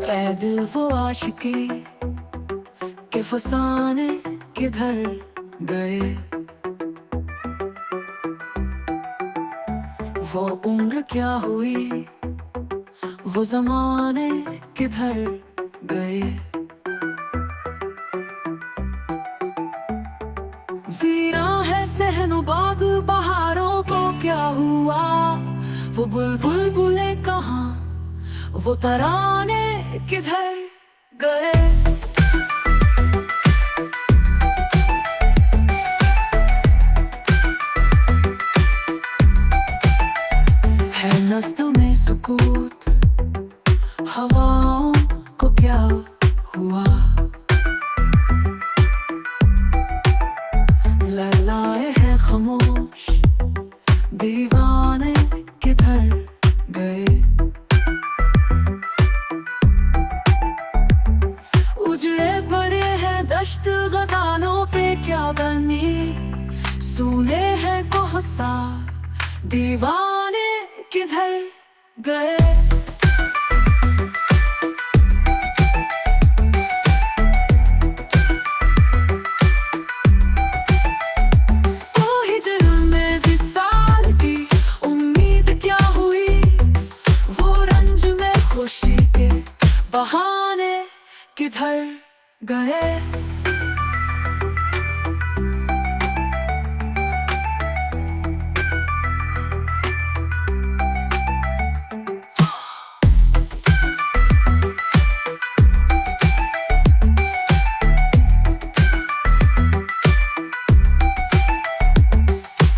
ऐ दिल वो आशिकी के फसाने किधर गए। वो उम्र क्या हुई, वो जमाने किधर गए। वीरा है सहनो बाग पहाड़ों को क्या हुआ। वो बुलबुल बुले कहाँ, वो तराने किधर गए। है नस्ल में सुकूत, हवाओं को क्या हुआ। लैलाए हैं खामोश, दीवाने किधर गए। उजड़े पड़े हैं दश्त गजानों पे क्या बनी। सुने हैं कोहसा, दीवाने किधर गए। ओ हिजर में विसाल की उम्मीद क्या हुई। वो रंज में खुशी के बहाने किधर गए।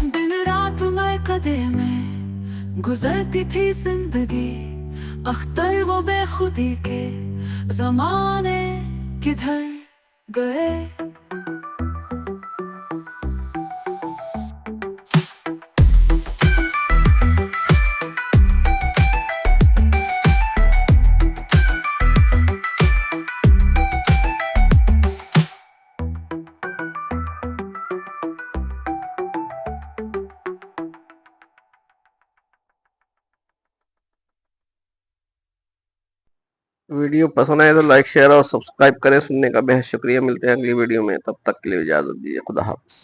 दिन रात मैं कदे में गुजरती थी जिंदगी। अख्तर वो बेखुदी के जमाने किधर गए। वीडियो पसंद आए तो लाइक शेयर और सब्सक्राइब करें। सुनने का बेहद शुक्रिया। मिलते हैं अगली वीडियो में, तब तक के लिए इजाजत दीजिए। खुदा हाफिज।